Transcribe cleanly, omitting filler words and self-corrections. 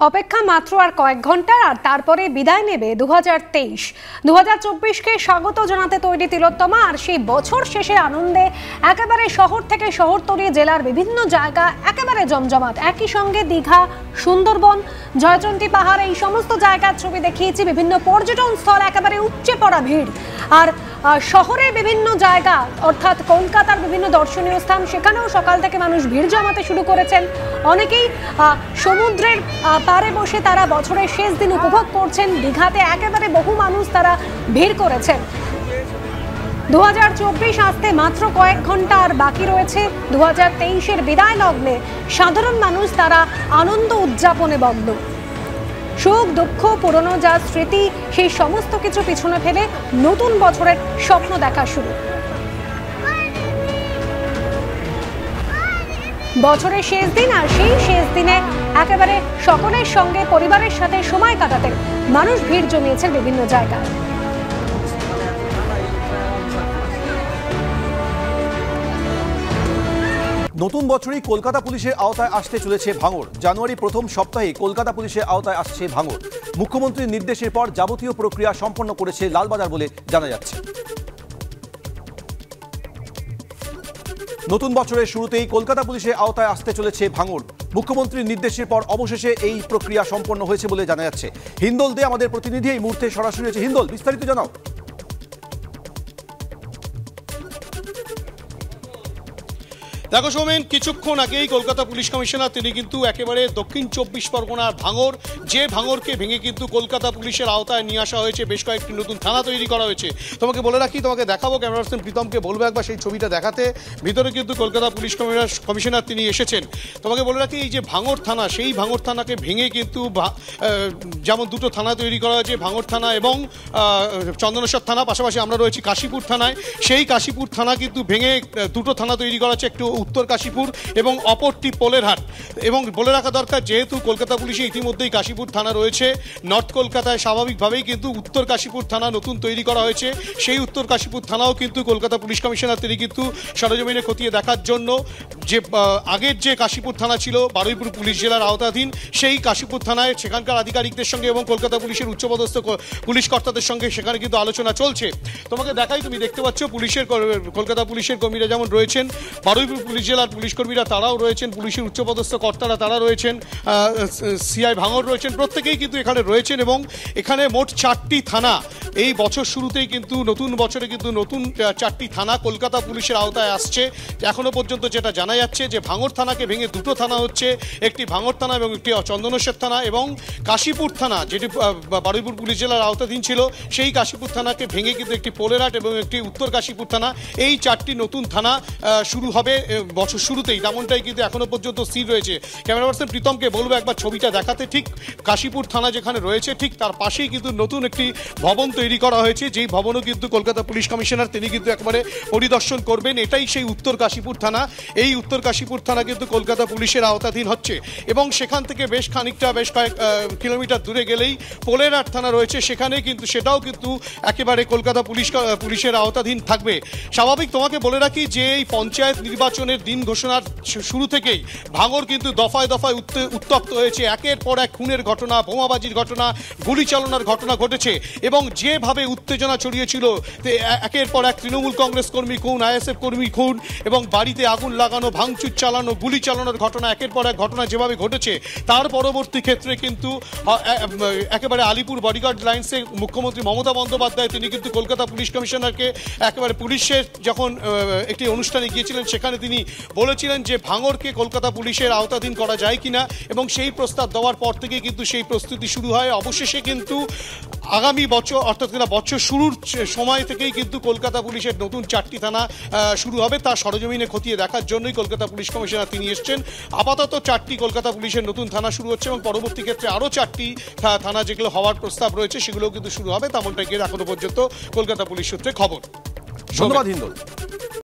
অপেক্ষা মাত্র আর কয়েক ঘন্টার, আর তারপরে বিদায় নেবে 2023। 2024কে স্বাগত জানাতে তৈরি তিলোত্তমা। আর সেই বছর শেষে আনন্দে একেবারে শহর থেকে শহরতলি জেলার বিভিন্ন জায়গা একেবারে জমজমাট। একই সঙ্গে দীঘা, সুন্দরবন, জয়চন্ডী পাহাড়, এই সমস্ত জায়গার ছবি দেখিয়েছি। বিভিন্ন পর্যটন স্থল একেবারে উপচে পড়া ভিড়। আর শহরের বিভিন্ন জায়গা অর্থাৎ কলকাতার বিভিন্ন দর্শনীয় স্থান, সেখানেও সকাল থেকে মানুষ ভিড় জমাতে শুরু করেছেন। অনেকেই সমুদ্রের পাড়ে বসে তারা বছরের শেষ দিন উপভোগ করছেন। দীঘাতে একেবারে বহু মানুষ তারা ভিড় করেছেন। 2024 আসতে মাত্র কয়েক ঘন্টা আর বাকি রয়েছে। 2023-এর বিদায় লগ্নে সাধারণ মানুষ তারা আনন্দ উদযাপনে মগ্ন। সুখ দুঃখ, পুরনো যা স্মৃতি, সেই সমস্ত কিছু পিছনে ফেলে নতুন বছরের স্বপ্ন দেখা শুরু। বছরের শেষ দিন, আর সেই শেষ দিনে একেবারে সকলের সঙ্গে পরিবারের সাথে সময় কাটাতে মানুষ ভিড় জমিয়েছেন বিভিন্ন জায়গায়। নতুন বছরেই কলকাতা পুলিশের আওতায় আসতে চলেছে ভাঙড়। জানুয়ারি প্রথম সপ্তাহে কলকাতা পুলিশের আওতায় আসছে ভাঙড়। মুখ্যমন্ত্রীর নির্দেশের পর যাবতীয় প্রক্রিয়া সম্পন্ন করেছে লালবাজার বলে জানা যাচ্ছে। নতুন বছরের শুরুতেই কলকাতা পুলিশের আওতায় আসতে চলেছে ভাঙড়। মুখ্যমন্ত্রীর নির্দেশের পর অবশেষে এই প্রক্রিয়া সম্পন্ন হয়েছে বলে জানা যাচ্ছে। হিন্দল দে আমাদের প্রতিনিধি এই মুহূর্তে সরাসরি হয়েছে। হিন্দল, বিস্তারিত জানাও। দেখো সৌমেন, কিছুক্ষণ আগেই কলকাতা পুলিশ কমিশনার তিনি কিন্তু একেবারে দক্ষিণ 24 পরগনার ভাঙড়, যে ভাঙড়কে ভেঙে কিন্তু কলকাতা পুলিশের আওতায় নিয়ে আসা হয়েছে। বেশ কয়েকটি নতুন থানা তৈরি করা হয়েছে। তোমাকে বলে রাখি, তোমাকে দেখাবো, ক্যামেরা পার্সন প্রীতমকে বলবো একবার সেই ছবিটা দেখাতে। ভিতরে কিন্তু কলকাতা পুলিশ কমিশনার তিনি এসেছেন। তোমাকে বলে রাখি, এই যে ভাঙড় থানা, সেই ভাঙড় থানাকে ভেঙে কিন্তু যেমন দুটো থানা তৈরি করা হয়েছে, ভাঙড় থানা এবং চন্দনেশ্বর থানা, পাশাপাশি আমরা রয়েছি কাশীপুর থানায়। সেই কাশীপুর থানা কিন্তু ভেঙে দুটো থানা তৈরি করা হচ্ছে, একটু উত্তর কাশীপুর এবং অপরটি পোলেরহাট। এবং বলে রাখা দরকার, যেহেতু কলকাতা পুলিশে ইতিমধ্যেই কাশীপুর থানা রয়েছে, নর্থ কলকাতায় স্বাভাবিকভাবেই কিন্তু উত্তর কাশীপুর থানা নতুন তৈরি করা হয়েছে। সেই উত্তর কাশীপুর থানাও কিন্তু কলকাতা পুলিশ কমিশনার তিনি কিন্তু সরেজমিনে খতিয়ে দেখার জন্য, যে আগের যে কাশীপুর থানা ছিল বারুইপুর পুলিশ জেলার আওতাধীন, সেই কাশীপুর থানায় সেখানকার আধিকারিকদের সঙ্গে এবং কলকাতা পুলিশের উচ্চপদস্থ পুলিশ কর্তাদের সঙ্গে সেখানে কিন্তু আলোচনা চলছে। তোমাকে দেখাই, তুমি দেখতে পাচ্ছ পুলিশের, কলকাতা পুলিশের কর্মীরা যেমন রয়েছেন, বারুইপুর পুলিশ জেলার পুলিশ কর্মীরা তারাও রয়েছেন, পুলিশের উচ্চপদস্থ কর্তারা তারা রয়েছেন, সিআই ভাঙড় রয়েছেন, প্রত্যেকেই কিন্তু এখানে রয়েছেন। এবং এখানে মোট 4টি থানা এই বছর শুরুতেই কিন্তু, নতুন বছরে কিন্তু নতুন 4টি থানা কলকাতা পুলিশের আওতায় আসছে। এখনো পর্যন্ত যেটা জানা যাচ্ছে যে ভাঙড় থানাকে ভেঙে দুটো থানা হচ্ছে, একটি ভাঙড় থানা এবং একটি চন্দনেশ্বর থানা, এবং কাশীপুর থানা যেটি বারুইপুর পুলিশ জেলার আওতাধীন ছিল, সেই কাশীপুর থানাকে ভেঙে কিন্তু একটি পোলেরহাট এবং একটি উত্তর কাশীপুর থানা, এই 4টি নতুন থানা শুরু হবে বছর শুরুতেই, তেমনটাই কিন্তু এখনো পর্যন্ত স্থির রয়েছে। ক্যামেরা পার্সন প্রীতমকে বলবো একবার ছবিটা দেখাতে। ঠিক কাশীপুর থানা যেখানে রয়েছে, ঠিক তার পাশেই কিন্তু নতুন একটি ভবন তৈরি করা হয়েছে, যেই ভবনও কিন্তু কলকাতা পুলিশ কমিশনার তিনি কিন্তু একবারে পরিদর্শন করবেন। এটাই সেই উত্তর কাশীপুর থানা। এই উত্তর কাশীপুর থানা কিন্তু কলকাতা পুলিশের আওতাধীন হচ্ছে। এবং সেখান থেকে বেশ খানিকটা, বেশ কয়েক কিলোমিটার দূরে গেলেই পোলেরহাট থানা রয়েছে, সেখানে কিন্তু সেটাও কিন্তু একেবারে কলকাতা পুলিশের আওতাধীন থাকবে। স্বাভাবিক, তোমাকে বলে রাখি যে এই পঞ্চায়েত নির্বাচনের দিন ঘোষণার শুরু থেকেই ভাঙড় কিন্তু দফায় দফায় উত্তপ্ত হয়েছে। একের পর এক খুনের ঘটনা, বোমাবাজির ঘটনা, গুলি চালানোর ঘটনা ঘটেছে। এবং যেভাবে উত্তেজনা ছড়িয়েছিল, একের পর এক তৃণমূল কংগ্রেস কর্মী খুন, আইএসএফ কর্মী খুন, এবং বাড়িতে আগুন লাগানো, ভাঙচুর চালানো, গুলি চালানোর ঘটনা, একের পর এক ঘটনা যেভাবে ঘটেছে, তার পরবর্তী ক্ষেত্রে কিন্তু একেবারে আলিপুর বডিগার্ড লাইন্সে মুখ্যমন্ত্রী মমতা বন্দ্যোপাধ্যায় তিনি কিন্তু কলকাতা পুলিশ কমিশনারকে একেবারে পুলিশের যখন একটি অনুষ্ঠানে গিয়েছিলেন, সেখানে তিনি বলেছিলেন যে ভাঙড়কে কলকাতা পুলিশের আওতাধীন করা যায় কিনা, এবং সেই প্রস্তাব দেওয়ার পর থেকে কিন্তু সেই প্রস্তুতি শুরু হয়। অবশেষে কিন্তু আগামী বছর, অর্থাৎ বছর শুরুর সময় থেকেই কিন্তু কলকাতা পুলিশের নতুন 4টি থানা শুরু হবে। তা সরজমিনে খতিয়ে দেখার জন্যই কলকাতা পুলিশ কমিশনার তিনি এসছেন। আপাতত 4টি কলকাতা পুলিশের নতুন থানা শুরু হচ্ছে, এবং পরবর্তী ক্ষেত্রে আরও 4টি থানা যেগুলো হওয়ার প্রস্তাব রয়েছে সেগুলোও কিন্তু শুরু হবে, তেমনটাই এখনো পর্যন্ত কলকাতা পুলিশ সূত্রে খবর। ধন্যবাদ হিন্দল।